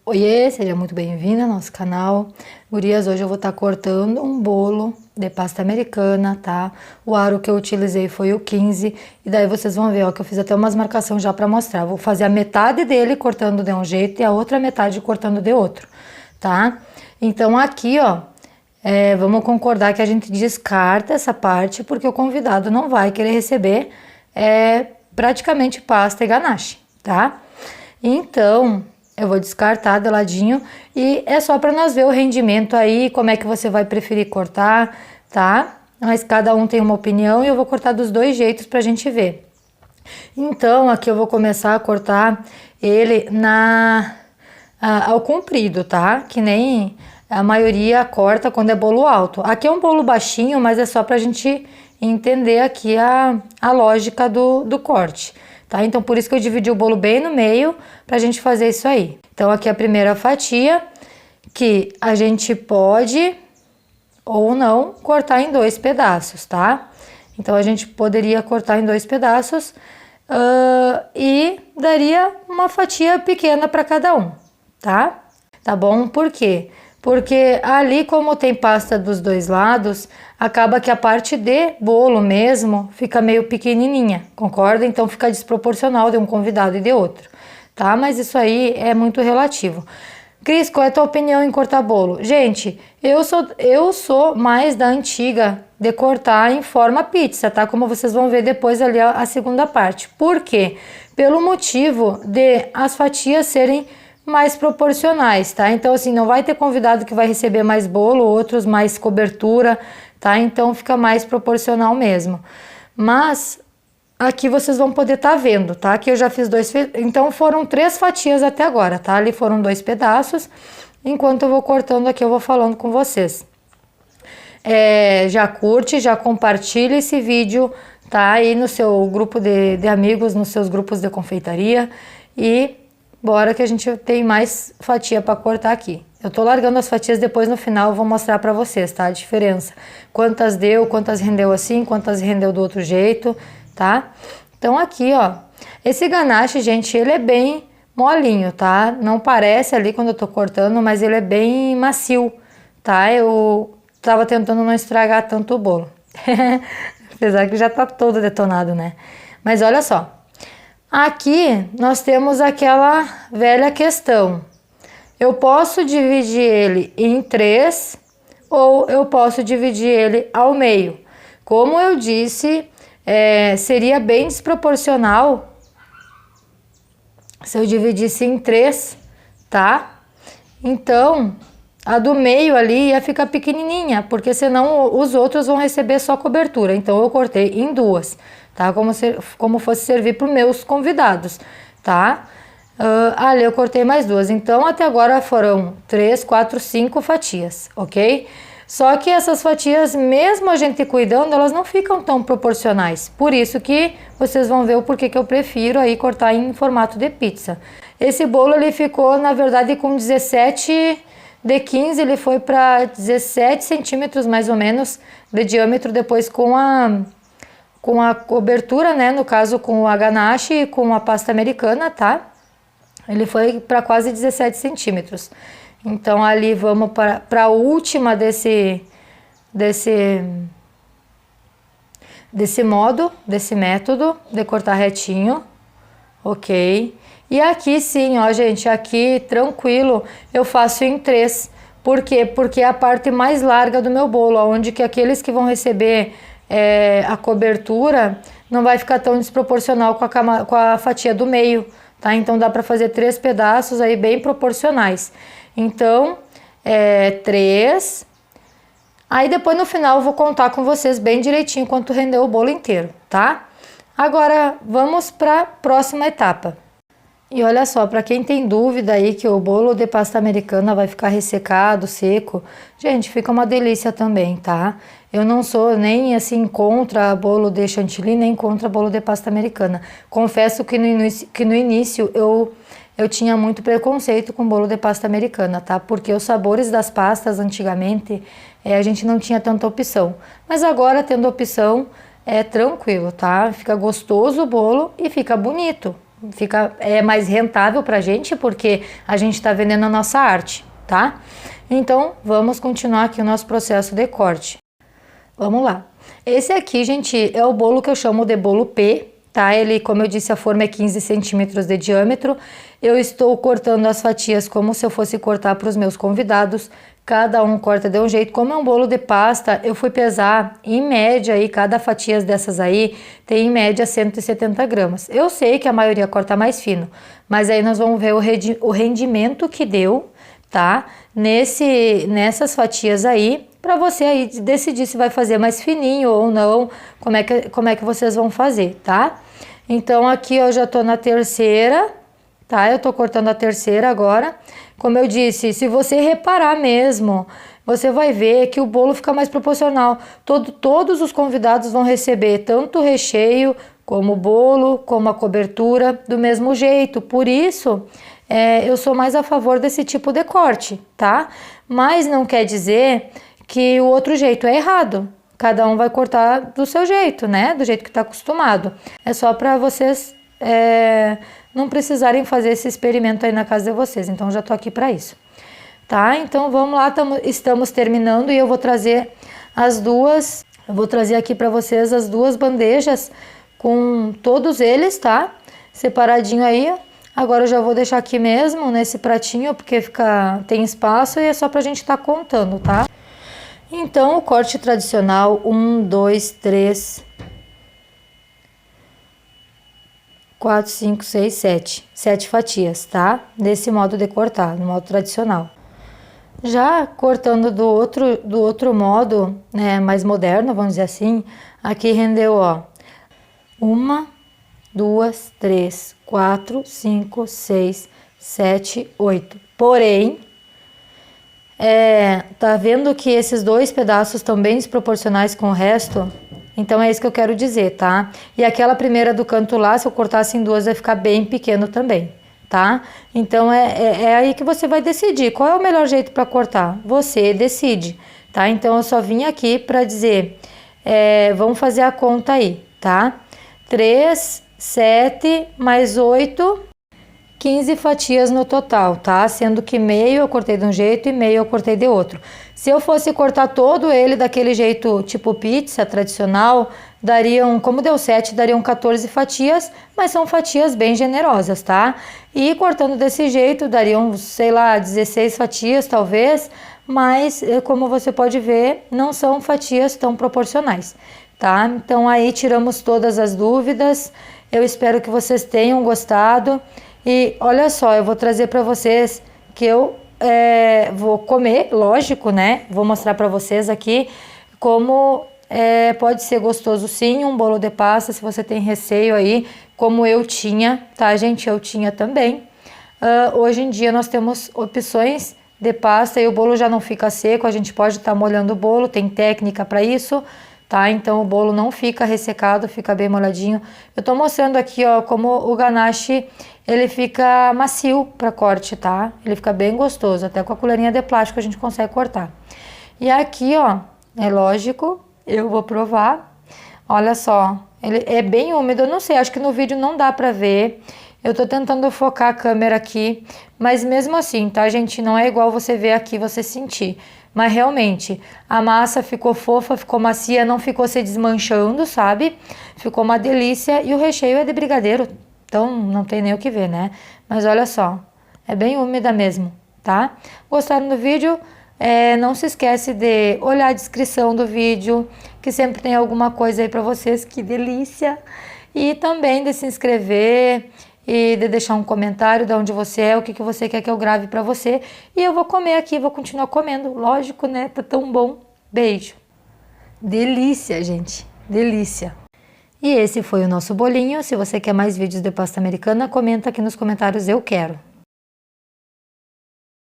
Oiê, seja muito bem-vinda ao nosso canal. Gurias, hoje eu vou estar cortando um bolo de pasta americana, tá? O aro que eu utilizei foi o 15, e daí vocês vão ver, ó, que eu fiz até umas marcações já pra mostrar. Vou fazer a metade dele cortando de um jeito e a outra metade cortando de outro, tá? Então aqui, ó, vamos concordar que a gente descarta essa parte, porque o convidado não vai querer receber praticamente pasta e ganache, tá? Então, eu vou descartar de ladinho e é só para nós ver o rendimento aí, como é que você vai preferir cortar, tá? Mas cada um tem uma opinião e eu vou cortar dos dois jeitos pra gente ver. Então, aqui eu vou começar a cortar ele ao comprido, tá? Que nem a maioria corta quando é bolo alto. Aqui é um bolo baixinho, mas é só pra gente entender aqui a lógica do corte. Tá? Então, por isso que eu dividi o bolo bem no meio, pra gente fazer isso aí. Então, aqui é a primeira fatia, que a gente pode ou não cortar em dois pedaços, tá? Então, a gente poderia cortar em dois pedaços e daria uma fatia pequena para cada um, tá? Tá bom? Por quê? Porque ali, como tem pasta dos dois lados, acaba que a parte de bolo mesmo fica meio pequenininha, concorda? Então fica desproporcional de um convidado e de outro, tá? Mas isso aí é muito relativo. Cris, qual é a tua opinião em cortar bolo? Gente, eu sou mais da antiga de cortar em forma pizza, tá? Como vocês vão ver depois ali a segunda parte. Por quê? Pelo motivo de as fatias serem mais proporcionais, tá? Então, assim, não vai ter convidado que vai receber mais bolo, outros mais cobertura, tá? Então, fica mais proporcional mesmo. Mas, aqui vocês vão poder estar vendo, tá? Que eu já fiz então foram 3 fatias até agora, tá? Ali foram 2 pedaços, enquanto eu vou cortando aqui, eu vou falando com vocês. Já curte, já compartilha esse vídeo, tá? Aí no seu grupo de amigos, nos seus grupos de confeitaria e bora que a gente tem mais fatia para cortar aqui. Eu tô largando as fatias, depois no final eu vou mostrar para vocês, tá? A diferença. Quantas deu, quantas rendeu assim, quantas rendeu do outro jeito, tá? Então aqui, ó. Esse ganache, gente, ele é bem molinho, tá? Não parece ali quando eu tô cortando, mas ele é bem macio, tá? Eu tava tentando não estragar tanto o bolo. Apesar que já tá todo detonado, né? Mas olha só. Aqui nós temos aquela velha questão. Eu posso dividir ele em 3 ou eu posso dividir ele ao meio. Como eu disse, seria bem desproporcional se eu dividisse em 3, tá? Então, a do meio ali ia ficar pequenininha, porque senão os outros vão receber só cobertura. Então, eu cortei em 2. Tá? Como fosse servir para os meus convidados, tá? Ali eu cortei mais 2, então até agora foram 3, 4, 5 fatias, ok? Só que essas fatias, mesmo a gente cuidando, elas não ficam tão proporcionais. Por isso que vocês vão ver o porquê que eu prefiro aí cortar em formato de pizza. Esse bolo ele ficou, na verdade, com 17 de 15, ele foi para 17 centímetros mais ou menos de diâmetro, depois com a cobertura, né, no caso com a ganache e com a pasta americana, tá? Ele foi para quase 17 centímetros. Então, ali vamos para a última desse método de cortar retinho, ok? E aqui sim, ó, gente, aqui tranquilo, eu faço em 3. Por quê? Porque é a parte mais larga do meu bolo, onde que aqueles que vão receber a cobertura não vai ficar tão desproporcional com a fatia do meio, tá? Então dá para fazer 3 pedaços aí bem proporcionais. Então, 3. Aí depois no final eu vou contar com vocês bem direitinho quanto rendeu o bolo inteiro, tá? Agora vamos para a próxima etapa. E olha só, para quem tem dúvida aí que o bolo de pasta americana vai ficar ressecado, seco, gente, fica uma delícia também, tá? Eu não sou nem assim contra bolo de chantilly, nem contra bolo de pasta americana. Confesso que no início eu tinha muito preconceito com bolo de pasta americana, tá? Porque os sabores das pastas antigamente a gente não tinha tanta opção. Mas agora, tendo opção, é tranquilo, tá? Fica gostoso o bolo e fica bonito. é mais rentável pra gente, porque a gente tá vendendo a nossa arte, tá? Então, vamos continuar aqui o nosso processo de corte. Vamos lá. Esse aqui, gente, é o bolo que eu chamo de bolo P, tá? Ele, como eu disse, a forma é 15 centímetros de diâmetro. Eu estou cortando as fatias como se eu fosse cortar para os meus convidados. Cada um corta de um jeito. Como é um bolo de pasta, eu fui pesar, em média, aí, cada fatia dessas aí tem em média 170 gramas. Eu sei que a maioria corta mais fino, mas aí nós vamos ver o rendimento que deu, tá? Nessas fatias aí, para você aí decidir se vai fazer mais fininho ou não, como é que vocês vão fazer, tá? Então aqui eu já tô na terceira, tá? Eu tô cortando a terceira agora. Como eu disse, se você reparar mesmo, você vai ver que o bolo fica mais proporcional. Todos os convidados vão receber tanto o recheio, como o bolo, como a cobertura, do mesmo jeito. Por isso, eu sou mais a favor desse tipo de corte, tá? Mas não quer dizer que o outro jeito é errado. Cada um vai cortar do seu jeito, né? Do jeito que tá acostumado. É só para vocês não precisarem fazer esse experimento aí na casa de vocês. Então, já tô aqui para isso. Tá? Então, vamos lá. Estamos terminando e eu vou trazer as duas... Eu vou trazer aqui para vocês as duas bandejas com todos eles, tá? Separadinho aí. Agora eu já vou deixar aqui mesmo, nesse pratinho, porque tem espaço e é só pra gente tá contando, tá? Então, o corte tradicional, 1, 2, 3, 4, 5, 6, 7. 7 fatias, tá? Desse modo de cortar, no modo tradicional. Já cortando do outro modo, né, mais moderno, vamos dizer assim, aqui rendeu, ó, 1, 2, 3, 4, 5, 6, 7, 8. Porém, tá vendo que esses dois pedaços estão bem desproporcionais com o resto? Então é isso que eu quero dizer, tá? E aquela primeira do canto lá, se eu cortasse em duas, vai ficar bem pequeno também, tá? Então é aí que você vai decidir qual é o melhor jeito para cortar. Você decide, tá? Então eu só vim aqui para dizer, vamos fazer a conta aí, tá? 3, 7 mais 8, 15 fatias no total, tá? Sendo que meio eu cortei de um jeito e meio eu cortei de outro. Se eu fosse cortar todo ele daquele jeito tipo pizza tradicional, como deu 7, dariam 14 fatias, mas são fatias bem generosas, tá? E cortando desse jeito, dariam, sei lá, 16 fatias talvez, mas como você pode ver, não são fatias tão proporcionais, tá? Então aí tiramos todas as dúvidas, eu espero que vocês tenham gostado. E olha só, eu vou trazer para vocês que eu vou comer, lógico, né? Vou mostrar para vocês aqui como pode ser gostoso sim, um bolo de pasta, se você tem receio aí, como eu tinha, tá, gente? Eu tinha também. Hoje em dia nós temos opções de pasta e o bolo já não fica seco, a gente pode estar molhando o bolo, tem técnica para isso, tá? Então o bolo não fica ressecado, fica bem molhadinho. Eu tô mostrando aqui, ó, como o ganache ele fica macio para corte, tá? Ele fica bem gostoso, até com a colherinha de plástico a gente consegue cortar. E aqui, ó, é lógico, eu vou provar. Olha só, ele é bem úmido, eu não sei, acho que no vídeo não dá pra ver. Eu tô tentando focar a câmera aqui, mas mesmo assim, tá, gente? Não é igual você ver aqui, você sentir. Mas realmente, a massa ficou fofa, ficou macia, não ficou se desmanchando, sabe? Ficou uma delícia e o recheio é de brigadeiro. Então, não tem nem o que ver, né? Mas olha só, é bem úmida mesmo, tá? Gostaram do vídeo? Não se esquece de olhar a descrição do vídeo, que sempre tem alguma coisa aí pra vocês, que delícia! E também de se inscrever e de deixar um comentário de onde você é, o que você quer que eu grave pra você. E eu vou comer aqui, vou continuar comendo, lógico, né? Tá tão bom. Beijo! Delícia, gente! Delícia! E esse foi o nosso bolinho. Se você quer mais vídeos de pasta americana, comenta aqui nos comentários, eu quero.